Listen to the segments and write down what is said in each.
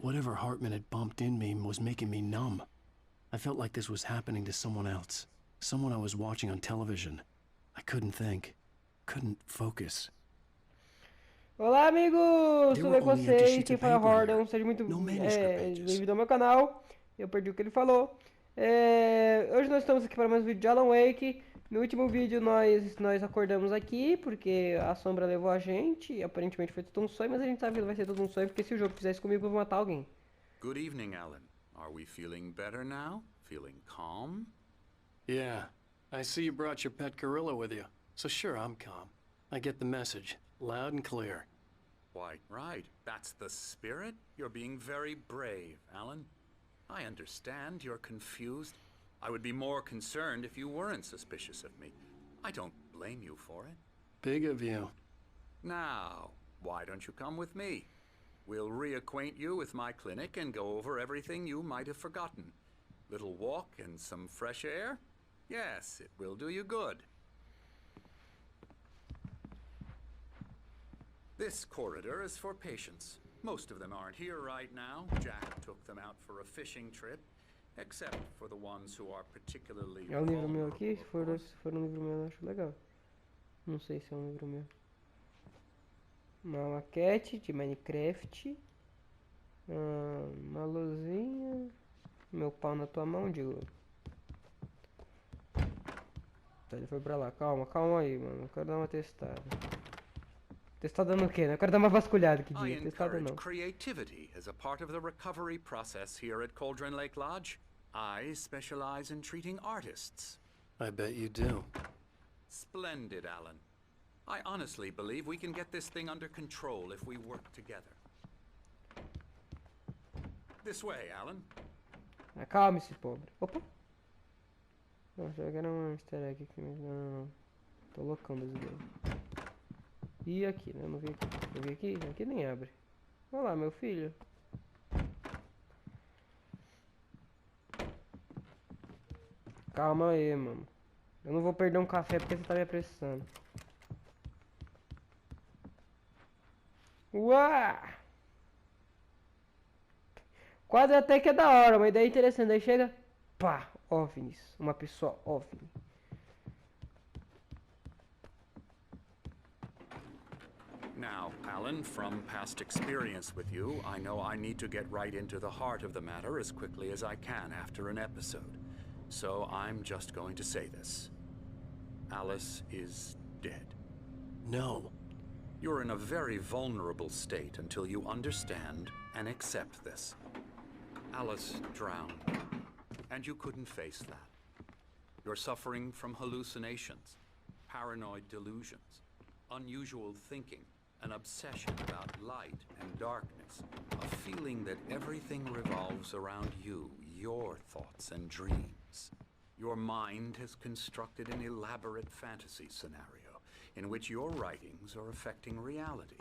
Whatever Hartman had bumped in me was making me numb. I felt like this was happening to someone else. Someone I was watching on television. I couldn't think. Couldn't focus. Olá, amigos! Tudo bem com vocês? Quem fala é o Hordon, seja muito bem-vindo ao meu canal. Eu perdi o que ele falou. Hoje nós estamos aqui para mais um vídeo de Alan Wake. No último vídeo nós acordamos aqui porque a sombra levou a gente. E aparentemente foi tudo um sonho, mas a gente sabe que vai ser tudo um sonho porque se o jogo fizesse comigo eu vou matar alguém. Good evening, Alan. Are we feeling better now? Feeling calm? Yeah. I see you brought your pet gorilla with you. So sure, I'm calm. I get the message. Loud and clear. Why, right. That's the spirit. You're being very brave, Alan. I understand you're confused. I would be more concerned if you weren't suspicious of me. I don't blame you for it. Big of you. Now, why don't you come with me? We'll reacquaint you with my clinic and go over everything you might have forgotten. Little walk and some fresh air? Yes, it will do you good. This corridor is for patients. Most of them aren't here right now. Jack took them out for a fishing trip, except for the ones who are particularly É um livro meu aqui? Se for um livro meu eu acho legal. Não sei se é um livro meu. Uma maquete de Minecraft. Uma luzinha. Meu pau na tua mão, digo. Tá, ele foi pra lá. Calma aí, mano. Eu quero dar uma testada. Testada no quê? Eu quero dar uma vasculhada que dia. Testada não. Creativity as a part of the recovery process here at Cauldron Lake Lodge. I specialize in treating artists. I bet you do. Splendid, Alan. I honestly believe we can get this thing under control if we work together. This way, Alan. Acalme-se, pobre. Opa! Nossa, eu quero um easter egg aqui, mas não. Tô loucão das ideias. E aqui, né? Eu não vi aqui. Eu vi aqui? Aqui nem abre. Olha lá, meu filho. Calma aí, mano. Eu não vou perder um café porque você tá me apressando. Uau! Quase até que é da hora, uma ideia interessante. Aí chega, pá, OVNIs. Uma pessoa OVNI. Now, Alan, from past experience with you, I know I need to get right into the heart of the matter as quickly as I can after an episode. So I'm just going to say this. Alice is dead. No. You're in a very vulnerable state until you understand and accept this. Alice drowned, and you couldn't face that. You're suffering from hallucinations, paranoid delusions, unusual thinking, an obsession about light and darkness, a feeling that everything revolves around you, your thoughts and dreams. Your mind has constructed an elaborate fantasy scenario in which your writings are affecting reality.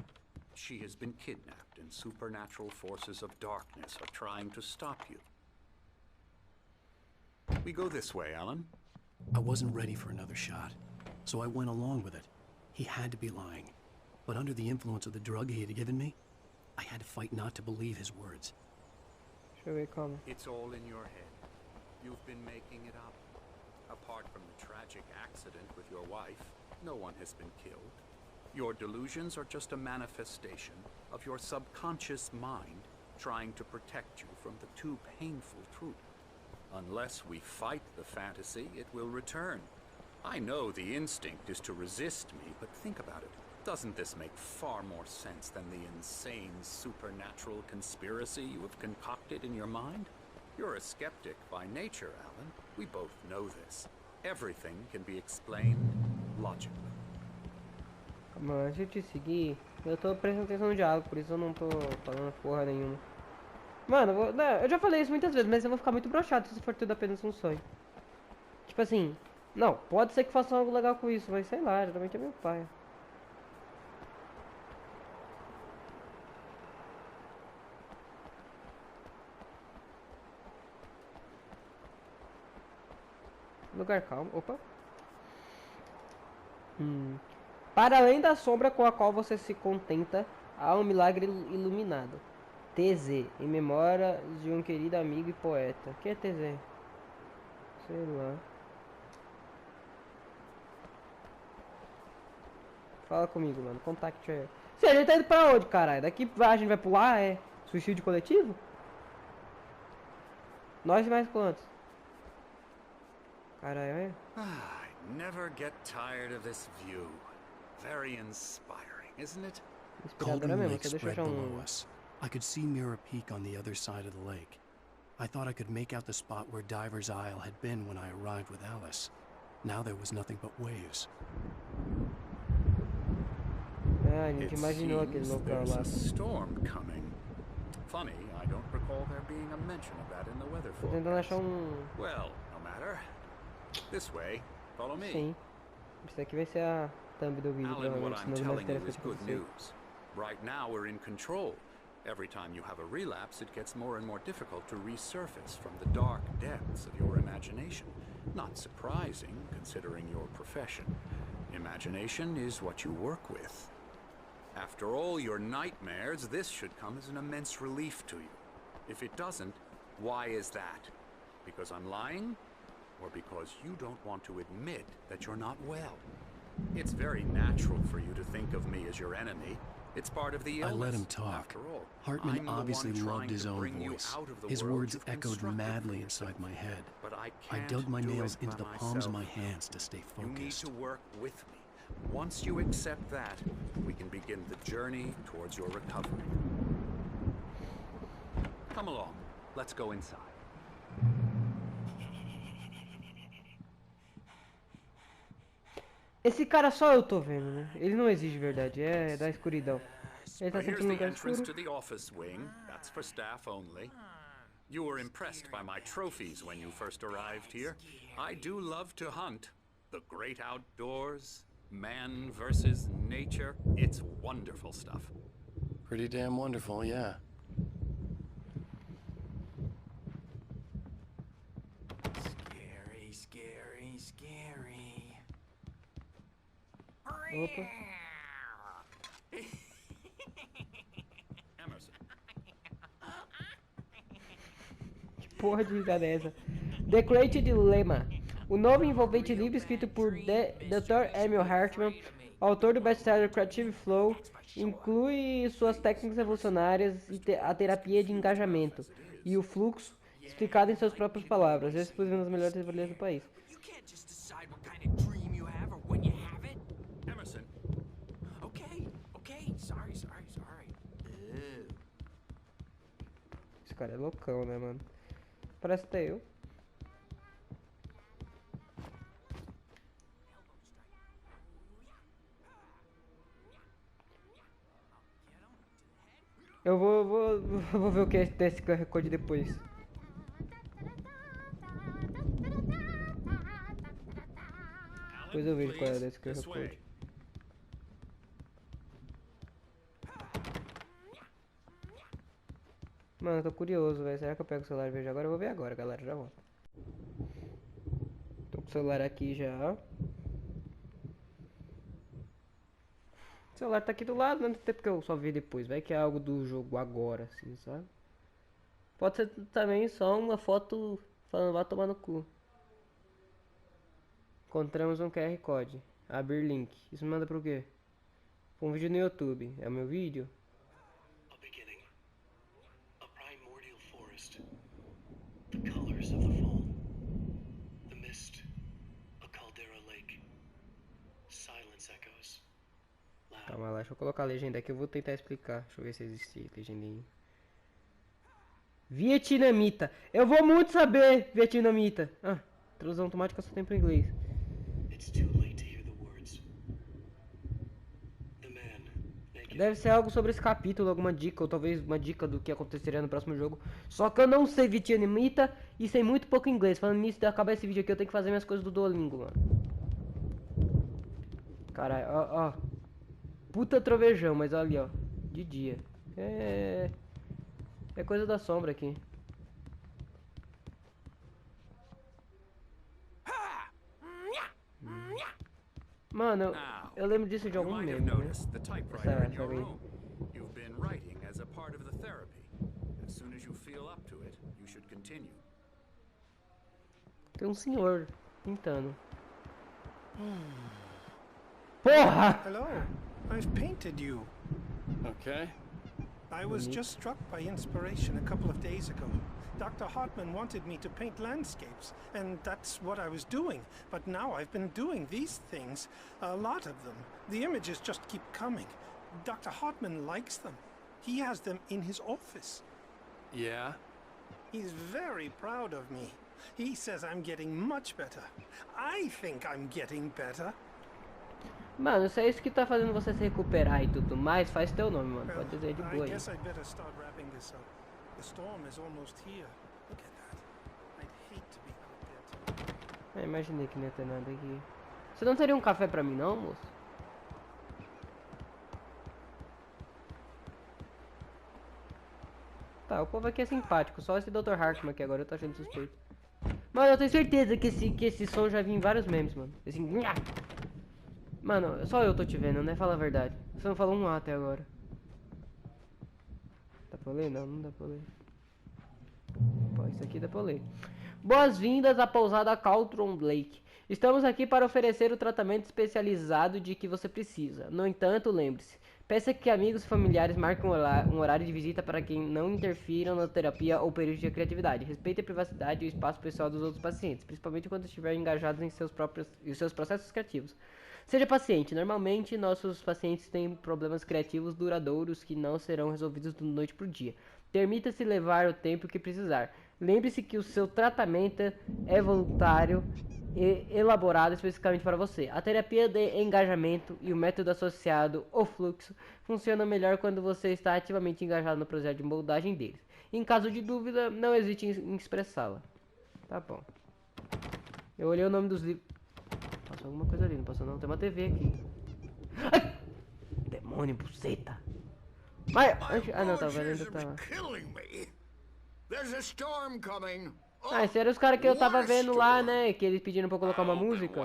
She has been kidnapped and supernatural forces of darkness are trying to stop you. We go this way, Alan. I wasn't ready for another shot, so I went along with it. He had to be lying. But under the influence of the drug he had given me, I had to fight not to believe his words. Deixa eu ver como. It's all in your head. You've been making it up. Apart from the tragic accident with your wife, no one has been killed. Your delusions are just a manifestation of your subconscious mind trying to protect you from the too painful truth. Unless we fight the fantasy, it will return. I know the instinct is to resist me, but think about it. Doesn't this make far more sense than the insane supernatural conspiracy you have concocted in your mind? You're a skeptic by nature, Alan. We both know this. Everything can be explained logically. Calma, antes de te seguir, eu tô prestando atenção no diálogo, por isso eu não tô falando porra nenhuma. Mano, eu já falei isso muitas vezes, mas eu vou ficar muito broxado se for tudo apenas um sonho. Tipo assim, não, pode ser que façam algo legal com isso, mas sei lá, geralmente é meu pai. Lugar calmo, opa. Para além da sombra com a qual você se contenta, há um milagre iluminado. TZ, em memória de um querido amigo e poeta. O que é TZ? Sei lá. Fala comigo, mano. Contacte aí. Você, a gente tá indo pra onde, caralho? Daqui a gente vai pular, é? Suicídio coletivo? Nós e mais quantos? Caralho, é? I never get tired of this view. Very inspiring, isn't it? Inspiradora Cauldron mesmo. Lake Você deixa eu spread achar below us. I could see Mirror Peak on the other side of the lake. I thought I could make out the spot where Diver's Isle had been when I arrived with Alice. Now there was nothing but waves. Ah, a gente imaginou aquele local lá. There's a storm coming. Funny, I don't recall there being a mention of that in the weather Tô tentando achar forecast. Well, no matter. This way. Follow me. Sim. Isso aqui vai ser a thumb do vídeo, Alan, what provavelmente, I'm senão não vai telling ter you is efeito good pra você. news. Right now we're in control. Every time you have a relapse, it gets more and more difficult to resurface from the dark depths of your imagination. Not surprising, considering your profession. Imagination is what you work with. After all your nightmares, this should come as an immense relief to you. If it doesn't, why is that? Because I'm lying? Or because you don't want to admit that you're not well? It's very natural for you to think of me as your enemy. It's part of the illness. I let him talk. After all, Hartman I'm the obviously one loved trying his to own bring you voice. out of the His world words you've echoed constructed madly for inside yourself. my head. But I I can't dug my do nails it into by the palms of myself. my hands to stay You need focused. to work with me. Once you accept that, we can begin the journey towards your recovery. Come along. Let's go inside. Esse cara só eu tô vendo, né? Ele não existe de verdade, é da escuridão. Ele tá Well, sempre here's no the lugar entrance escuro. to the office wing. That's for staff only. You were impressed by my trophies when you first arrived here. I do love to hunt. The great outdoors, man versus nature. It's wonderful stuff. Pretty damn wonderful, yeah. Scary, scary, scary. Opa. Emerson. Porra de risada é essa? The Great Dilemma. O novo envolvente livro escrito por Dr. Emil Hartman, autor do best-seller Creative Flow, inclui suas técnicas revolucionárias e a terapia de engajamento e o fluxo, explicado em suas próprias palavras, exclusivo nas melhores livros do país. You can't just decide what kind of dream you have or when you have it. Emerson. Okay, okay, sorry. Esse cara é loucão, né, mano? Parece até eu. Eu vou ver o que é esse QR Code depois. Depois eu vejo qual é desse QR This way. Code. Mano, eu tô curioso, velho. Será que eu pego o celular e vejo agora? Eu vou ver agora, galera. Já volto. Tô com o celular aqui já. O celular tá aqui do lado, não tem tempo que eu só vi depois. Vai que é algo do jogo agora, assim, sabe? Pode ser também só uma foto falando, vá tomar no cu. Encontramos um QR Code. Abrir link. Isso me manda pro quê? Pra um vídeo no YouTube. É o meu vídeo? A beginning. A primordial forest. The colors of the fall. The mist. A caldera lake. Silence echoes. Loud. Calma lá, deixa eu colocar a legenda aqui. Eu vou tentar explicar. Deixa eu ver se existe legendinha. Vietnamita. Eu vou muito saber vietnamita. Ah, tradução automática só tem pro inglês. It's too late to hear the words. The man, naked. Deve ser algo sobre esse capítulo, alguma dica, ou talvez uma dica do que aconteceria no próximo jogo. Só que eu não sei vietnamita e sei muito pouco inglês. Falando nisso, de acabar esse vídeo aqui, eu tenho que fazer minhas coisas do Duolingo, mano. Caralho, ó. Puta trovejão, mas olha ali, ó. De dia. É coisa da sombra aqui. Mano, eu lembro disso de You algum might have meme, né? noticed the typewriter in your Essa aí. room. You've been writing as a part of the therapy. Tem um senhor pintando. Porra! Hello, I've painted you. Okay. I was just struck by inspiration a couple of days ago. Dr. Hartman wanted me to paint landscapes, and that's what I was doing. But now I've been doing these things, a lot of them. The images just keep coming. Dr. Hartman likes them. He has them in his office. Yeah? He's very proud of me. He says I'm getting much better. I think I'm getting better. Mano, se é isso que tá fazendo você se recuperar e tudo mais, faz teu nome, mano. Pode dizer de boa I aí. guess I'd better start wrapping this up. The storm is almost here. Look at that. I'd hate to be out there. Imaginei que não ia ter nada aqui. Você não teria um café pra mim não, moço? Tá, o povo aqui é simpático. Só esse Dr. Hartman aqui agora eu tô achando suspeito. Mano, eu tenho certeza que esse som já vi em vários memes, mano. Esse... Mano, só eu tô te vendo, né? Fala a verdade. Você não falou um A até agora. Dá pra ler? Não, não dá pra ler. Pô, isso aqui dá pra ler. Boas-vindas à pousada Cauldron Lake. Estamos aqui para oferecer o tratamento especializado de que você precisa. No entanto, lembre-se, peça que amigos e familiares marquem um horário de visita para que não interfiram na terapia ou período de criatividade. Respeite a privacidade e o espaço pessoal dos outros pacientes, principalmente quando estiverem engajados em seus processos criativos. Seja paciente. Normalmente, nossos pacientes têm problemas criativos duradouros que não serão resolvidos da noite para o dia. Permita-se levar o tempo que precisar. Lembre-se que o seu tratamento é voluntário e elaborado especificamente para você. A terapia de engajamento e o método associado, o fluxo, funciona melhor quando você está ativamente engajado no processo de moldagem deles. Em caso de dúvida, não hesite em expressá-la. Tá bom. Eu olhei o nome dos livros. Passou alguma coisa ali, não passou não. Tem uma TV aqui. Ai! Demônio, buceta. Mas... Ah, não, tava vendo, tava... Ah, esses eram os caras que eu tava vendo lá, né? Que eles pediram pra eu colocar uma música.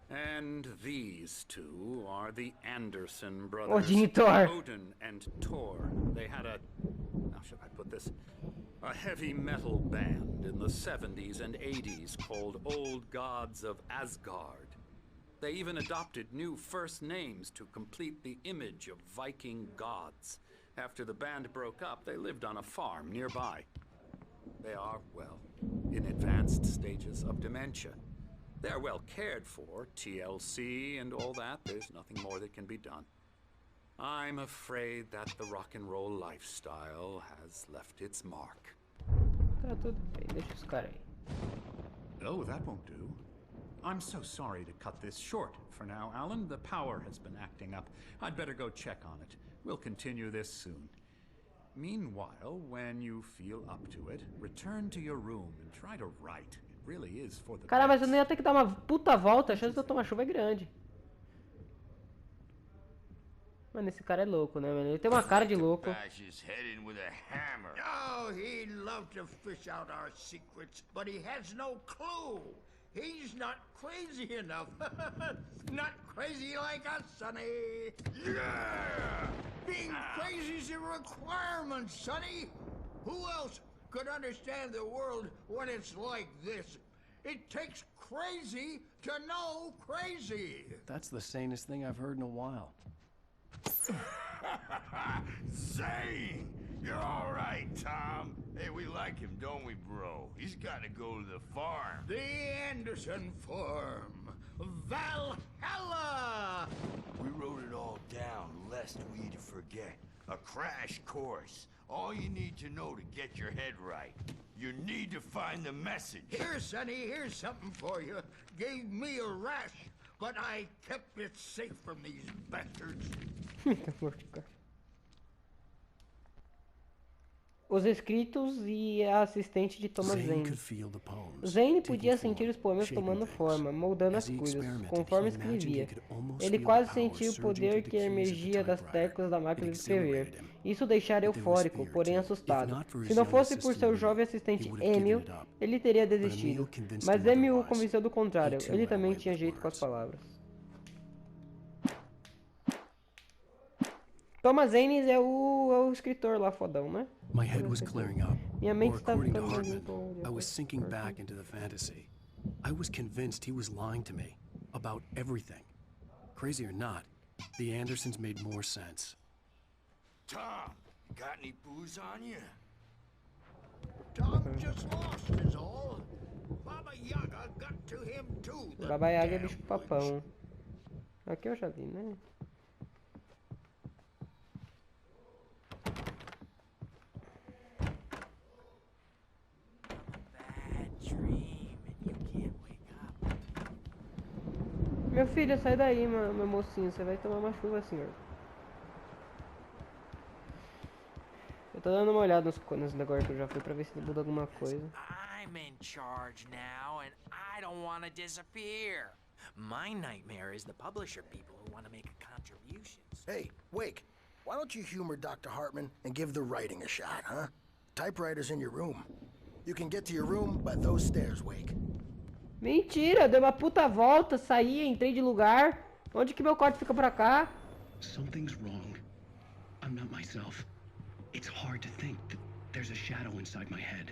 And these two are the Anderson brothers, Odin and Thor. Odin and Thor. They had a, how should I put this? A heavy metal band in the 70s and 80s called Old Gods of Asgard. They even adopted new first names to complete the image of Viking gods. After the band broke up, they lived on a farm nearby. They are, well, in advanced stages of dementia. They're well cared for, TLC and all that. There's nothing more that can be done. I'm afraid that the rock and roll lifestyle has left its mark. Tá tudo bem, deixa os caras aí. Oh, that won't do. I'm so sorry to cut this short for now, Alan. The power has been acting up. I'd better go check on it. We'll continue this soon. Meanwhile, when you feel up to it, return to your room and try to write. It really is for the Cara, mas eu best. não ia ter que dar uma puta volta. A chance de eu tomar chuva é grande. Mano, esse cara é louco, né, mano? Ele tem uma cara de louco. Oh, he'd love to fish out our secrets, but he has no clue. He's not crazy enough. Not crazy like us, Sonny. Yeah! Being crazy's a requirement, Sonny. Who else could understand the world when it's like this? It takes crazy to know crazy. That's the sanest thing I've heard in a while. Zane! You're all right, Tom. Hey, we like him, don't we, bro? He's got to go to the farm. The Anderson farm. Valhalla! We wrote it all down, lest we forget. A crash course. All you need to know to get your head right. You need to find the message. Here, Sonny, here's something for you. Gave me a rash, but I kept it safe from these bastards. Os escritos e a assistente de Thomas Zane. Zane podia sentir os poemas tomando forma, moldando as coisas, conforme escrevia. Ele quase sentia o poder que emergia das teclas da máquina de escrever. Isso o deixara eufórico, porém assustado. Se não fosse por seu jovem assistente Emil, ele teria desistido. Mas Emil o convenceu do contrário. Ele também tinha jeito com as palavras. Thomas Zane é o escritor lá fodão, né? My head was clearing up. Minha Or mente está according to ficando mais Hartman, empolgada. I was sinking back into the fantasy. I was convinced he was lying to me about everything. Crazy or not, the Andersons made more sense. Tom, got any booze on you? Tom just lost is all. Baba Yaga got to him too. the Baba Yaga é damn bicho witch. papão. Aqui eu já vi, né? Bad dream and you can't wake up. Meu filho, sai daí, meu mocinho. Você vai tomar uma chuva, senhor. Eu tô dando uma olhada nos negócios que eu já fui pra ver se muda alguma coisa. I'm in charge now, and I don't want to disappear. My nightmare is the publisher people who want to make contributions. Hey, Wake, why don't you humor Dr. Hartman and give the writing a shot, huh? Typewriter's in your room. You can get to your room by those stairs, Wake. Mentira, eu dei uma puta volta, saí, entrei de lugar. Onde que meu corte fica pra cá? Something's wrong. I'm not myself. It's hard to think that there's a shadow inside my head.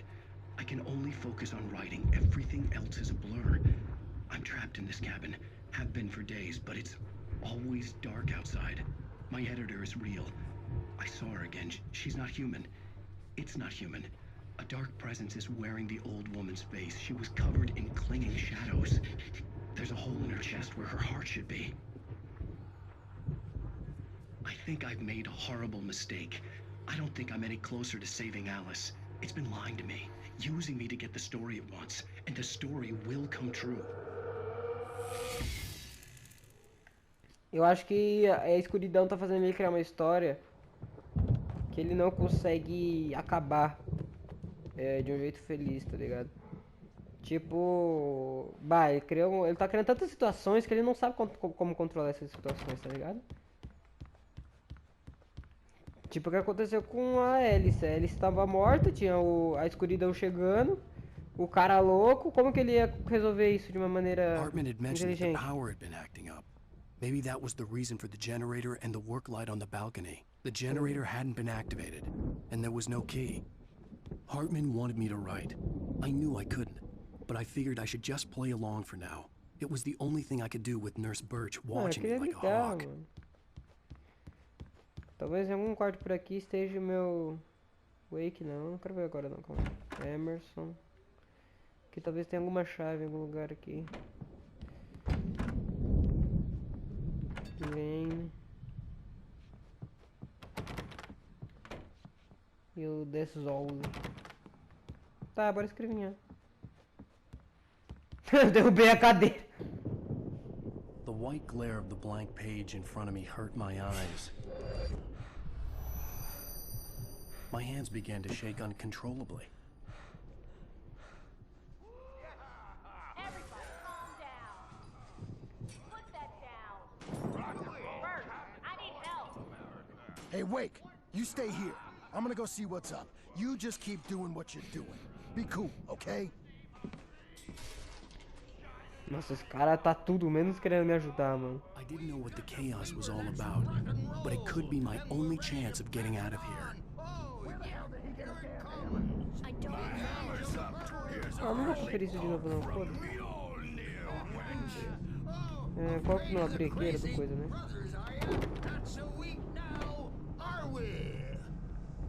I can only focus on writing. Everything else is a blur. I'm trapped in this cabin. Have been for days, but it's always dark outside. My editor is real. I saw her again. She's not human. It's not human. A dark presence is wearing the old woman's face. She was covered in clinging shadows. There's a hole in her chest where her heart should be. I think I've made a horrible mistake. I don't think I'm any closer to saving Alice. It's been lying to me, using me to get the story it wants, and the story will come true. Eu acho que a escuridão tá fazendo ele criar uma história que ele não consegue acabar de um jeito feliz, tá ligado? Tipo, ele tá criando tantas situações que ele não sabe como controlar essas situações, tá ligado? Tipo o que aconteceu com a Alice. A Alice estava morta, tinha a escuridão chegando, o cara louco. Como que ele ia resolver isso de uma maneira Hartman had mentioned that the inteligente? power had been acting up. Maybe that was the reason for the generator and the work light on the balcony. The generator hadn't been activated, and there was no key. Hartman wanted me to write. I knew I couldn't, but I figured I should just play along for now. It was the only thing I could do with Nurse Birch watching me like a hawk. Mano. Talvez em algum quarto por aqui esteja o meu Wake, não quero ver agora não, calma. Emerson. Aqui talvez tenha alguma chave em algum lugar aqui. Lane. E o Desole. Tá, bora escrevinhar. Derrubei a cadeira. The white glare of the blank page in front of me hurt my eyes. My hands began to shake uncontrollably. Everybody calm down. Put that down. Bert, I need help. Hey, Wake, you stay here. I'm gonna go see what's up. You just keep doing what you're doing. Be cool, okay? Nossa, esse cara tá tudo menos querendo me ajudar, mano. I didn't know what the chaos was all about, but it could be my only chance of getting out of here. I don't Ah, não vou conferir isso de novo não, foda-se. Qual que não abri aqui era do coisa, né?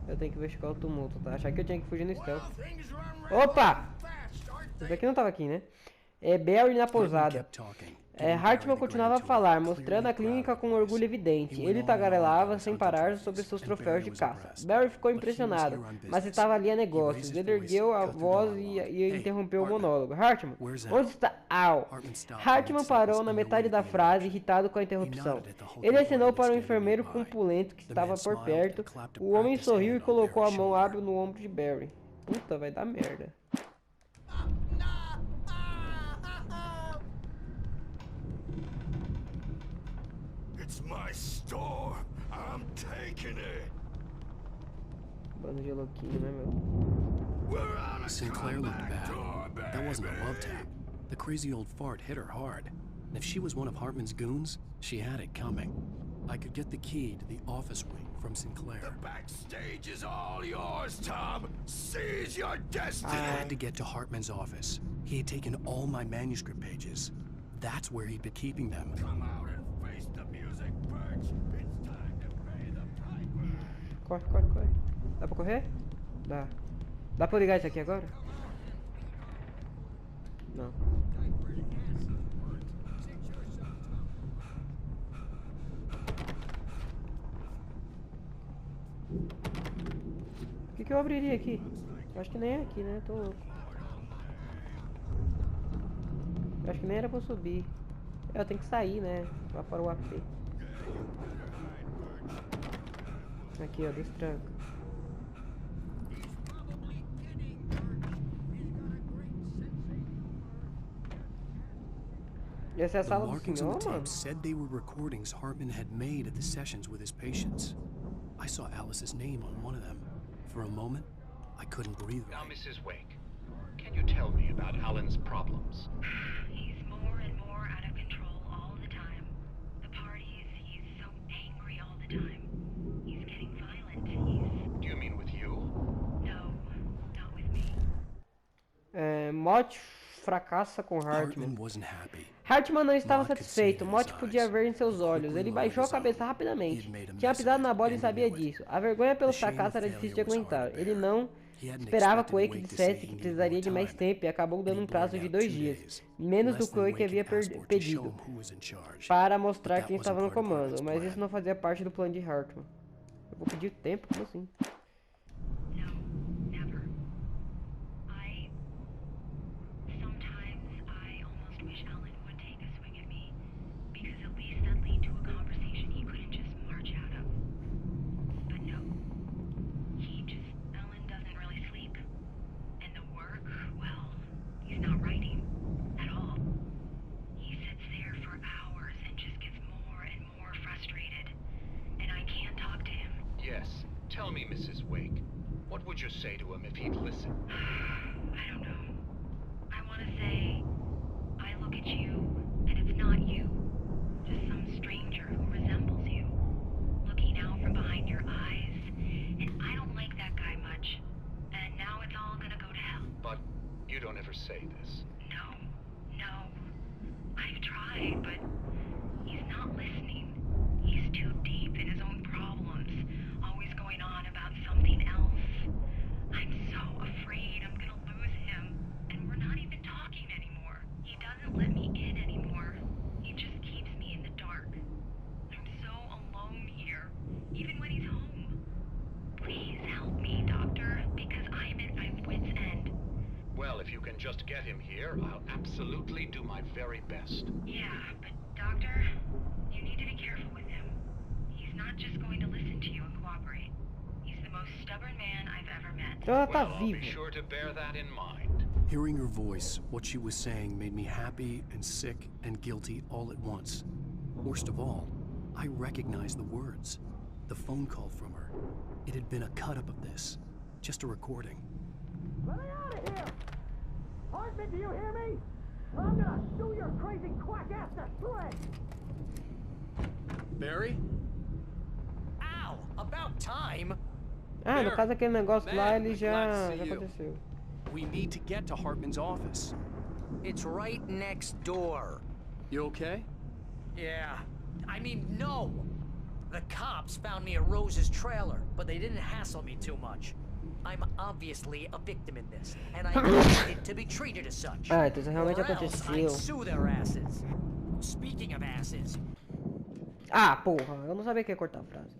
Eu tenho que investigar o tumulto, tá? Achar que eu tinha que fugir no stealth. Opa! Esse daqui não tava aqui, né? Barry na pousada. Hartman continuava a falar, mostrando a clínica com um orgulho evidente. Ele tagarelava sem parar sobre seus troféus de caça. Barry ficou impressionado, mas estava ali a negócios. Ele ergueu a voz e interrompeu o monólogo. Hartman, onde está Al? Hartman parou na metade da frase, irritado com a interrupção. Ele acenou para um enfermeiro corpulento que estava por perto. O homem sorriu e colocou a mão hábil no ombro de Barry. Puta, vai dar merda. It's my store. I'm taking it. Bando de louquinho, né, meu? Sinclair looked bad. That wasn't a love tap. The crazy old fart hit her hard. And if she was one of Hartman's goons, she had it coming. I could get the key to the office wing from Sinclair. The backstage is all yours, Tom. Seize your destiny. I had to get to Hartman's office. He had taken all my manuscript pages. That's where he'd been keeping them. Come out and face the music, Birch. It's time to pay the piper. Corre, corre, corre. Dá pra correr? Dá. Dá pra eu ligar isso aqui agora? Não. O que eu abriria aqui? Eu acho que nem é aqui, né? Tô louco. Eu acho que nem era pra eu subir. Eu tenho que sair, né? Lá para o AP. Aqui, ó, destranca. Essa é a sala do senhor, mano? Said they were recordings Hartman had made at the sessions with his patients. I saw Alice's name on one of them. For a moment, I couldn't breathe right. Now, Mrs. Wake, can you tell me about Alan's problems? He's more and more out of control all the time. The parties, he's so angry all the time. He's getting violent. Do you mean with you? No, not with me. Mott fracassa com Hartman. Wasn't happy. Hartman não estava satisfeito. Mott podia ver em seus olhos. Ele baixou a cabeça rapidamente. Tinha pisado na bola e sabia disso. A vergonha pelo fracasso era difícil de aguentar. Ele não esperava que Wake dissesse que precisaria de mais tempo e acabou dando um prazo de 2 dias, menos do que Wake havia pedido, para mostrar quem estava no comando. Mas isso não fazia parte do plano de Hartman. Eu vou pedir tempo? Como assim? Tell me, Mrs. Wake, what would you say to him if he'd listen? I don't know. I want to say, I look at you, and it's not you. Just some stranger who resembles you. Looking out from behind your eyes. And I don't like that guy much. And now it's all gonna go to hell. But you don't ever say this. No. I've tried, but he's not listening. He's too deep in his own problems. Always going on about something else. I'm so afraid I'm gonna lose him. And we're not even talking anymore. He doesn't let me in anymore. He just keeps me in the dark. I'm so alone here, even when he's home. Please help me, Doctor, because I'm at my wit's end. Well, if you can just get him here, I'll absolutely do my very best. Yeah, but Doctor, you need to be careful with him. He's not just going to listen to you and cooperate. He's the most stubborn man I've ever met. Ela tá Well, I'll be viva. sure to bear that in mind. Hearing her voice, what she was saying made me happy and sick and guilty all at once. Worst of all, I recognized the words. The phone call from her. It had been a cut-up of this. Just a recording. Let me out of here! Hartman, do you hear me? I'm gonna sue your crazy quack-ass to shreds! Barry? Ow! About time! Ah, no caso aquele negócio lá, ele glad já to see you. aconteceu. We need to get to Hartman's office. It's right next door. You okay? Yeah. I mean, no! The cops found me at Rose's trailer, but they didn't hassle me too much. I'm obviously a victim in this, and I needed to be treated as such. Ah, então isso realmente Or else aconteceu. I'd sue their asses. Speaking of asses, Ah, porra, eu não sabia que ia cortar a frase.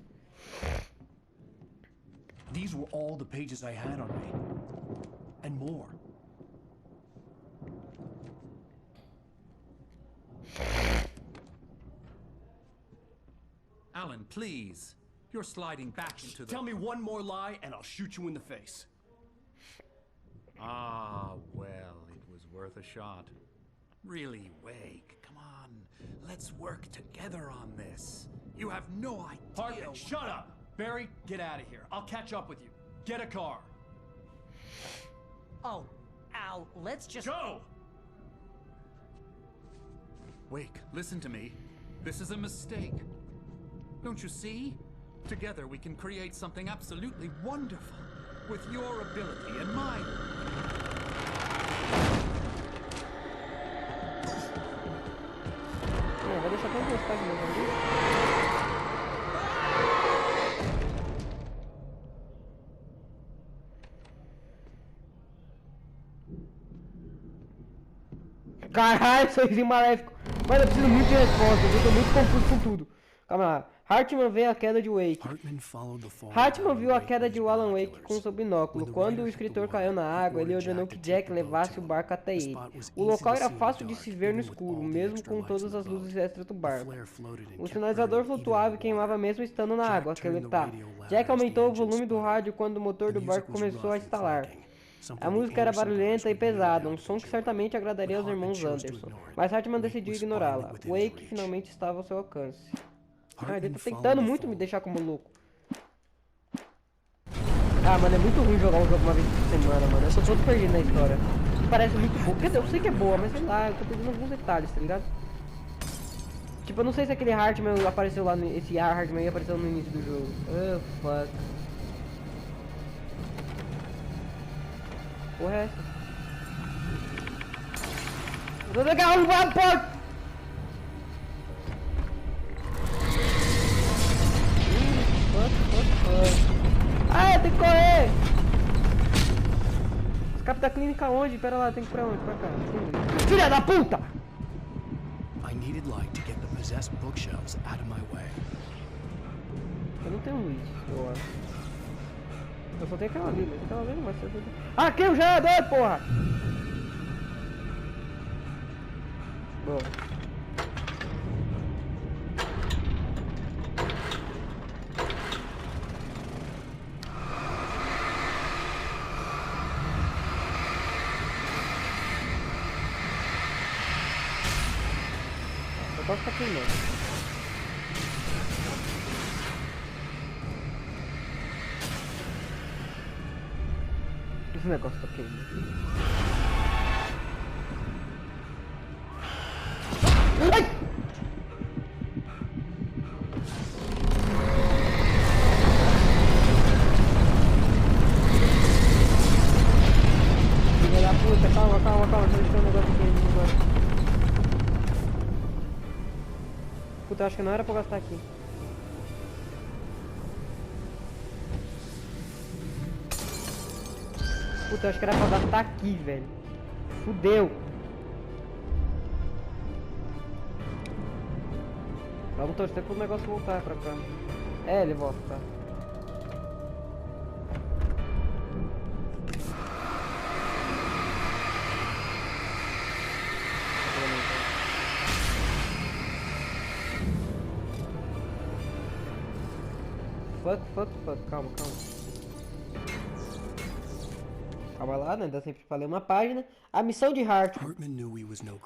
These were all the pages I had on me. And more. Alan, please. You're sliding back into the... Tell me one more lie and I'll shoot you in the face. Ah, well, it was worth a shot. Really, Wake, come on. Let's work together on this. You have no idea... Hartman, shut up! Barry, get out of here. I'll catch up with you. Get a car. oh, Al, let's just... Go! Wake, listen to me. This is a mistake. Don't you see? Together we can create something absolutely wonderful. With your ability and mine. Vai deixar até duas páginas aqui. Caralho, sorrisinho maléfico. Mas eu preciso muito de respostas, eu tô muito confuso com tudo. Calma lá. Hartman vê a queda de Wake. Hartman viu a queda de Alan Wake com seu binóculo. Quando o escritor caiu na água, ele ordenou que Jack levasse o barco até ele. O local era fácil de se ver no escuro, mesmo com todas as luzes extras do barco. O sinalizador flutuava e queimava mesmo estando na água. Jack aumentou o volume do rádio quando o motor do barco começou a estalar. A música era barulhenta e pesada, um som que certamente agradaria aos irmãos Anderson, mas Hartman decidiu ignorá-la. Wake finalmente estava ao seu alcance. Ah, ele tá tentando muito me deixar como louco. Ah, mano, é muito ruim jogar um jogo uma vez por semana, mano. Eu tô todo perdido na história. Parece muito boa. Quer dizer, eu sei que é boa, mas sei lá, eu tô perdendo alguns detalhes, tá ligado? Tipo, eu não sei se aquele Hartman apareceu lá, esse Hartman aí apareceu no início do jogo. Oh, fuck. Porra é essa? Eu tô pegando uma porta! Ah, tem que correr! Escape da clínica onde? Pera lá, tem que ir pra onde? Pra cá. Filha da puta! I needed light to get the possessed bookshelves out of my way. Eu não tenho luz, eu acho. Eu só tenho aquela ali, mas aquela ali não vai ser. Aqui o gerador, porra! Boa. O negócio tá queimando. Esse negócio tá queimando. Ai! Filha da puta, calma, deixa eu ver um negócio aqui agora. Puta, eu acho que não era pra gastar aqui. Puta, eu acho que era pra gastar aqui, velho. Fudeu. Vamos torcer pro negócio voltar pra cá. É, ele volta, tá. Fuck, calma. Calma lá, né? Ainda sempre falei uma página. A missão de Hartman.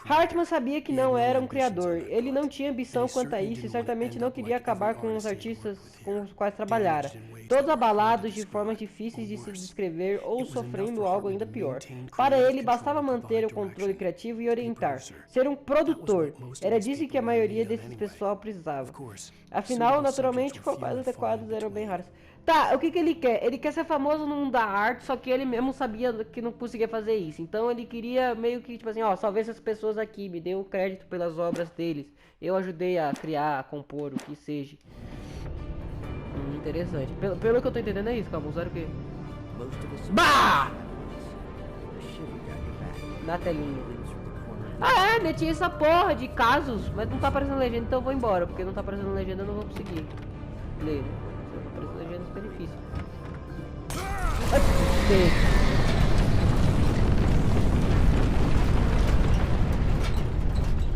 Hartman sabia que não era um criador. Ele não tinha ambição quanto a isso e certamente não queria acabar com os artistas com os quais trabalhara. Todos abalados de formas difíceis de se descrever ou sofrendo algo ainda pior. Para ele, bastava manter o controle criativo e orientar. Ser um produtor. Era disso que a maioria desses pessoal precisava. Afinal, naturalmente, papéis adequados eram bem raros. Tá, o que ele quer? Ele quer ser famoso no mundo da arte, só que ele mesmo sabia que não conseguia fazer isso. Então ele queria meio que, tipo assim, ó, salve essas pessoas aqui, me dê o crédito pelas obras deles. Eu ajudei a criar, a compor, o que seja. Interessante. Pelo que eu tô entendendo é isso, calma, usaram o quê? Bah! Na telinha. Ah, é, né? Tinha essa porra de casos, mas não tá aparecendo legenda, então eu vou embora, porque não tá aparecendo legenda, eu não vou conseguir ler, né? Se não aparecendo legenda, fica difícil.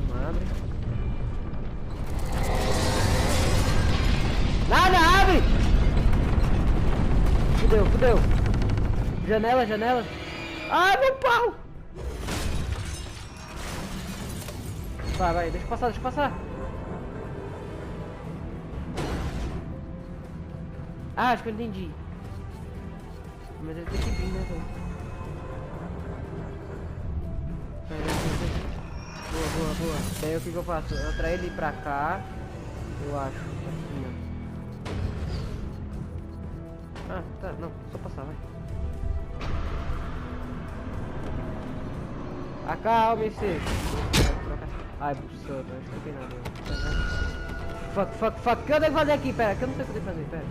Não abre. Nada, abre! Fudeu. Janela. Ah, meu pau! Vai, deixa eu passar. Ah, acho que eu entendi. Mas ele tem que vir, né, velho? Boa. Daí o que eu faço? Eu atraio ele pra cá. Eu acho. Assim, ó. Ah, tá, não, só passar, vai. Acalme-se. Ai, buçando, acho que não tem nada. Fuck. O que eu devo fazer aqui? Pera, que eu não sei o que eu devo fazer, pera.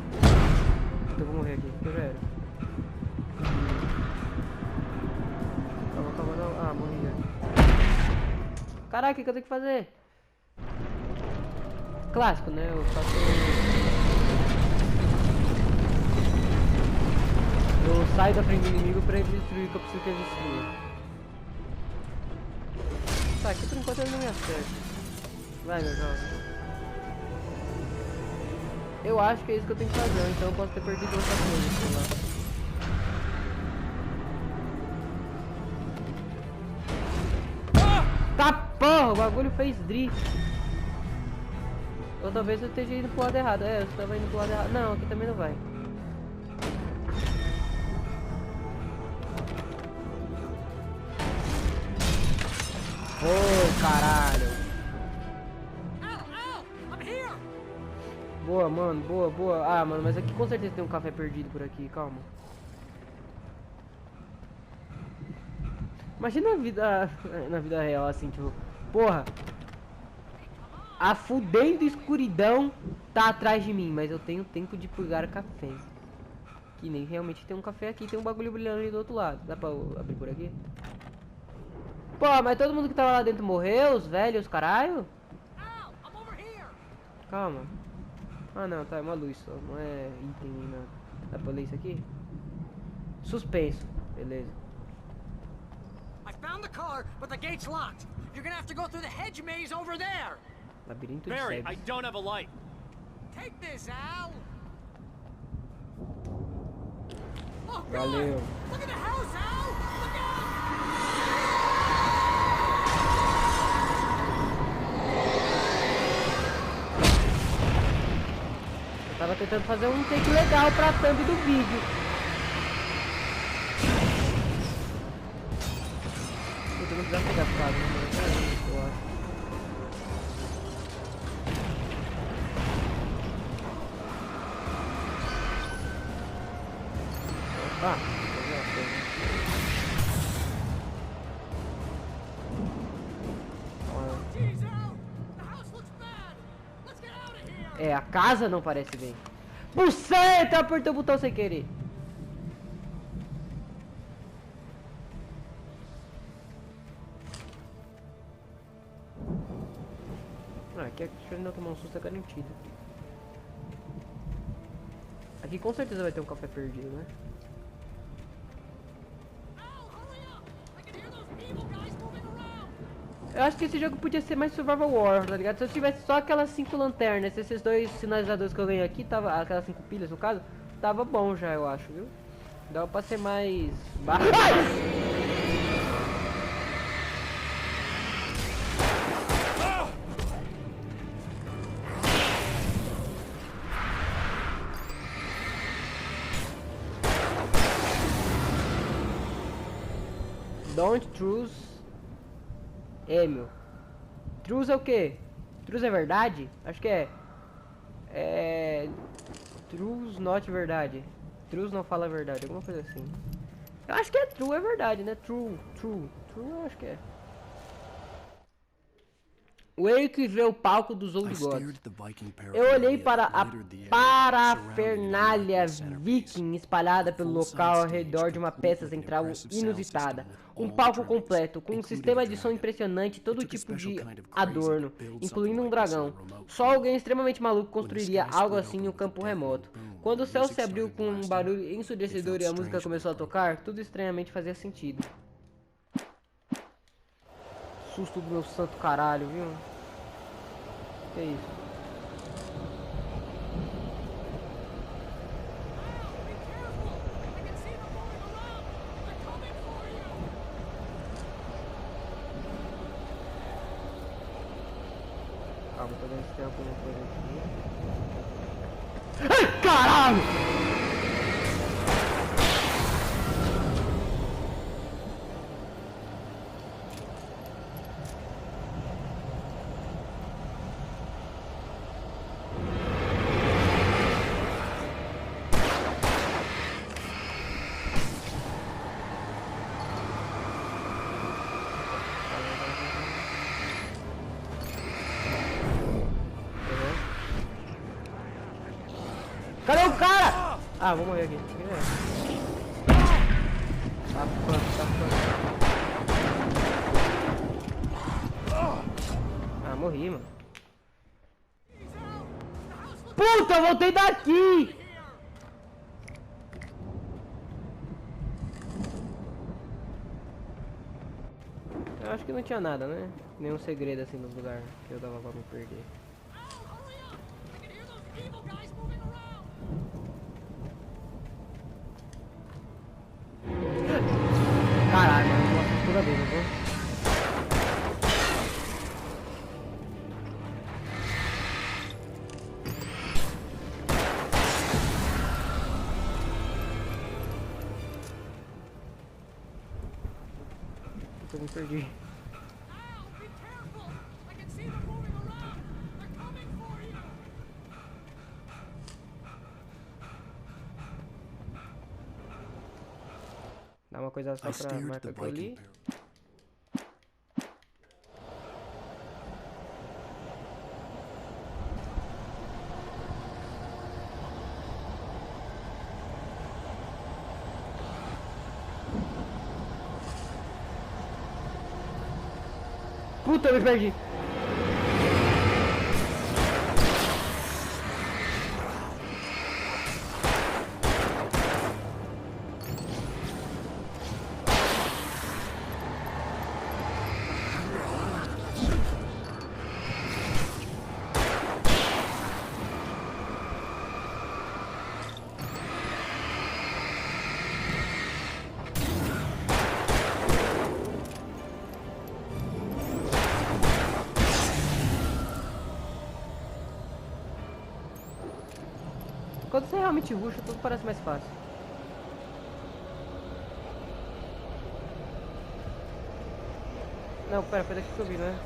Eu vou morrer aqui, eu já era. Calma, não. Ah, morri já. Caraca, o que eu tenho que fazer? Clássico, né? Eu faço... Eu saio da frente do inimigo pra ele destruir o que eu preciso que ele destrua. Tá, aqui por enquanto ele não me acerta. Vai, meu jovem. Eu acho que é isso que eu tenho que fazer, então eu posso ter perdido outra coisa, sei lá. Tá porra, o bagulho fez drift. Ou talvez eu esteja indo pro lado errado. É, eu estava indo pro lado errado. Não, aqui também não vai. Oh, caralho. Boa, mano, boa. Ah, mano, mas aqui com certeza tem um café perdido por aqui, calma. Imagina na vida real, assim, tipo, porra, a fudendo escuridão tá atrás de mim, mas eu tenho tempo de pegar café. Que nem realmente tem um café aqui, tem um bagulho brilhando ali do outro lado. Dá pra abrir por aqui? Pô, mas todo mundo que tava lá dentro morreu, os velhos, os caralho? Calma. Ah não, tá, é uma luz só, não é item nem nada. Dá pra ler isso aqui? Suspenso, beleza. I found the car, but the gate's locked. You're gonna have to go through the hedge maze over there. Labirinto de Barry, cegos. I don't have a light. Take this, Al. Oh, Valeu. God. Look at the house, Al. Look out. Eu tava tentando fazer um take legal pra thumb do vídeo. Eu não precisava pegar a casa, eu acho. Opa, é, a casa não parece bem. Buceta, apertou o botão sem querer. Aqui a gente não tomar um susto é garantido. Aqui com certeza vai ter um café perdido, né? Eu acho que esse jogo podia ser mais survival horror, tá ligado? Se eu tivesse só aquelas 5 lanternas, esses 2 sinalizadores que eu ganhei aqui, tava, aquelas 5 pilhas no caso, tava bom já, eu acho, viu? Dava pra ser mais... Don't trust Emil. Trus é o que? Trus é verdade? Acho que é. Trus not verdade. Trus não fala a verdade, alguma coisa assim. Eu acho que é true, é verdade, né? True, eu acho que é. Wake vê o palco dos Old Gods. Eu olhei para a parafernália viking espalhada pelo local ao redor de uma peça central inusitada. Um palco completo, com um sistema de som impressionante e todo tipo de adorno, incluindo um dragão. Só alguém extremamente maluco construiria algo assim em um campo remoto. Quando o céu se abriu com um barulho ensurdecedor e a música começou a tocar, tudo estranhamente fazia sentido. Susto do meu santo caralho, viu? Que isso? Calma, tô vendo se tem alguma coisa aqui. Ai, caralho! Ah, vou morrer aqui. Ah, morri, mano. Puta, eu voltei daqui! Eu acho que não tinha nada, né? Nenhum segredo assim no lugar que eu dava pra me perder. Caralho, mano, eu gosto toda vez, não vou? Eu me perdi. Dá uma coisa só pra marcar aquilo ali. Puta, eu me perdi. Quando você realmente rusha, tudo parece mais fácil. Não, pera, foi daqui que eu vi, né?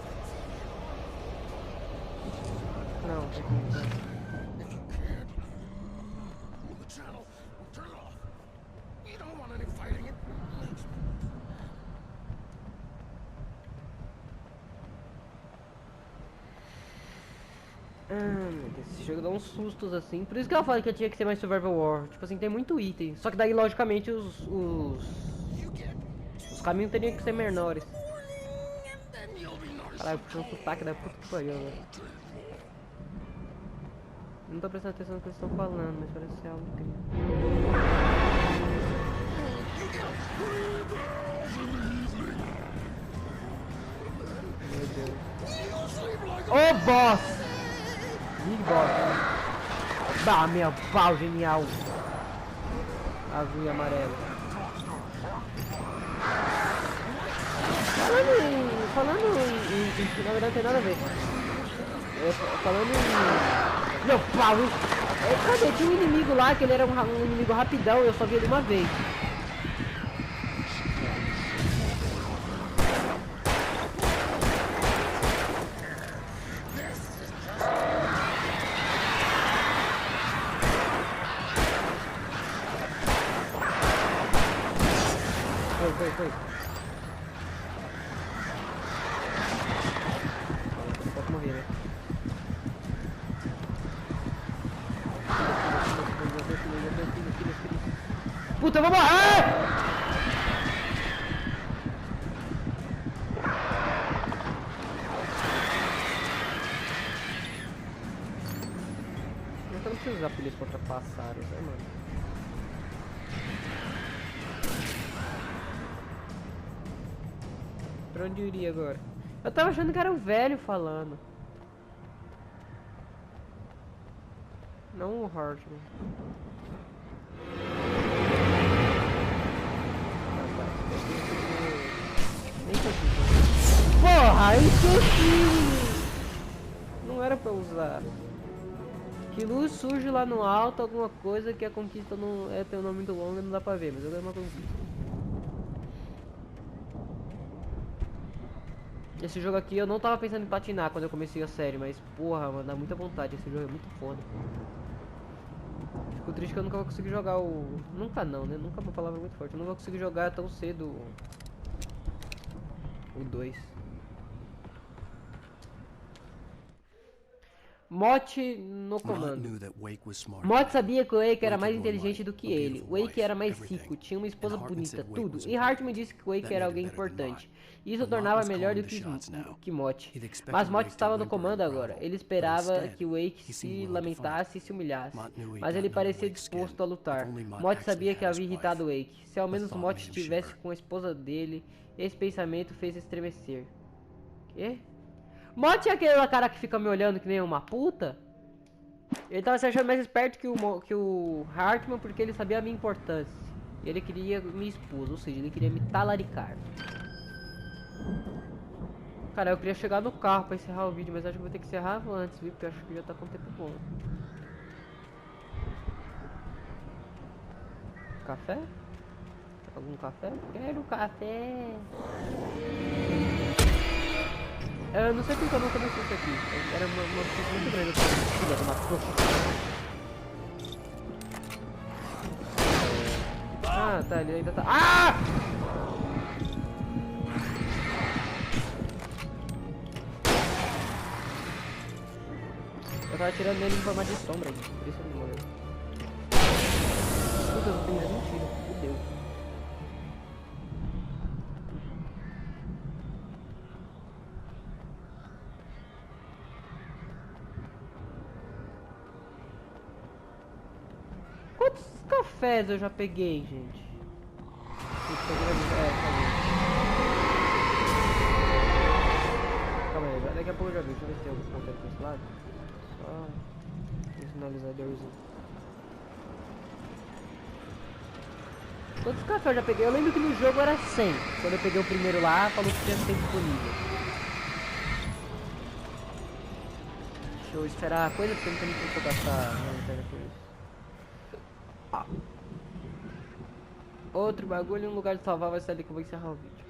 Não, tem que ir. Meu Deus, esse jogo dá uns sustos assim. Por isso que eu falei que tinha que ser mais Survival War. Tipo assim, tem muito item. Só que daí, logicamente, os caminhos teriam que ser menores. Caralho, puxando sotaque da puta que pariu, velho. Não tô prestando atenção no que eles estão falando, mas parece ser algo incrível. Meu Deus. Ô, boss! Big Boss. Bah, meu pau genial. Azul e amarelo. Falando em na verdade não tem nada a ver. Falando em... Meu pau! Cadê? Tinha um inimigo lá que ele era um inimigo rapidão e eu só vi ele uma vez. Foi. Pode morrer, né? Puta, eu vou morrer! Eu não preciso usar polícia pra ultrapassar, né, mano? Pra onde eu iria agora? Eu tava achando que era o velho falando. Não o Hartman. Nem consegui. Porra, eu esqueci! Não era pra usar. Que luz surge lá no alto, alguma coisa que a conquista não é tem um nome muito longo e não dá pra ver, mas eu ganhei uma conquista. Esse jogo aqui eu não tava pensando em platinar quando eu comecei a série, mas porra, mano, dá muita vontade, esse jogo é muito foda. Fico triste que eu nunca vou conseguir jogar o... Nunca não, né? Nunca é uma palavra muito forte. Eu não vou conseguir jogar tão cedo o 2. Mott no comando. Mott sabia que o Wake era mais inteligente do que ele. Wake era mais rico, tinha uma esposa bonita, tudo. E Hartman disse que Wake era alguém importante. Isso o tornava melhor do que Mott. Mas Mott estava no comando agora. Ele esperava que Wake se lamentasse e se humilhasse. Mas ele parecia disposto a lutar. Mott sabia que havia irritado Wake. Se ao menos Mott estivesse com a esposa dele, esse pensamento fez estremecer. Quê? Mott é aquele cara que fica me olhando que nem uma puta? Ele tava se achando mais esperto que o Hartman porque ele sabia a minha importância. E ele queria me expor, ou seja, ele queria me talaricar. Cara, eu queria chegar no carro pra encerrar o vídeo, mas acho que vou ter que encerrar antes, viu? Porque eu acho que já tá com tempo bom. Café? Algum café? Quero café! Eu não sei porque eu não comecei isso aqui. Era uma coisa muito grande. Filha de uma puta. Ah, tá, ele ainda tá. Ah! Eu tava atirando nele em forma de sombra, por isso ele morreu. Puta, eu não tenho nenhum tiro. Fudeu. Quantos cafés eu já peguei, gente? Calma aí, daqui a pouco eu já vi. Deixa eu ver se tem algum conteúdo pra esse lado. Só um sinalizadorzinho. Quantos cafés eu já peguei? Eu lembro que no jogo era 100. Quando eu peguei o primeiro lá, falou que tinha 100 disponível. Deixa eu esperar a coisa, porque eu não tenho muito pra gastar na lanterna com isso. Ah. Outro bagulho, um lugar de salvar vai ser ali que eu vou encerrar o vídeo.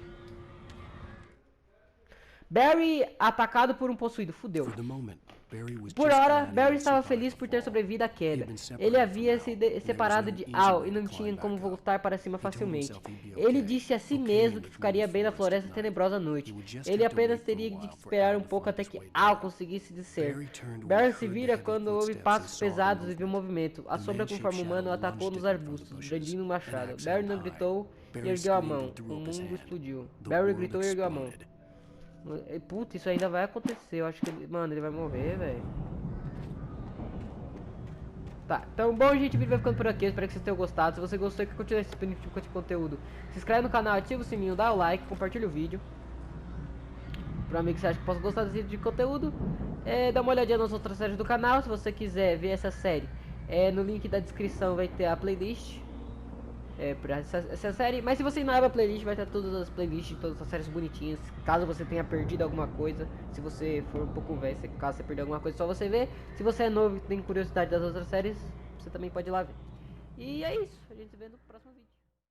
Barry atacado por um possuído, fudeu. Por hora, Barry estava feliz por ter sobrevivido à queda. Ele havia se separado de Al e não tinha como voltar para cima facilmente. Ele disse a si mesmo que ficaria bem na floresta tenebrosa à noite. Ele apenas teria de esperar um pouco até que Al conseguisse descer. Barry se vira quando ouve passos pesados e viu um movimento. A sombra com forma humana o atacou nos arbustos, brandindo um machado. Barry não gritou e ergueu a mão. O mundo explodiu. Barry gritou e ergueu a mão. Puta, isso ainda vai acontecer. Eu acho que ele... Mano, ele vai morrer, velho. Tá, então bom, gente, o vídeo vai ficando por aqui. Espero que vocês tenham gostado. Se você gostou e quer continuar esse tipo de conteúdo, se inscreve no canal, ativa o sininho, dá o like, compartilha o vídeo para um amigo que você acha que possa gostar desse tipo de conteúdo. Dá uma olhadinha nas outras séries do canal. Se você quiser ver essa série, no link da descrição vai ter a playlist pra essa série. Mas se você não abre a playlist, vai ter todas as playlists, todas as séries bonitinhas. Caso você tenha perdido alguma coisa, se você for um pouco velho, caso você perdeu alguma coisa, só você ver. Se você é novo e tem curiosidade das outras séries, você também pode ir lá ver. E é isso, a gente se vê no próximo vídeo.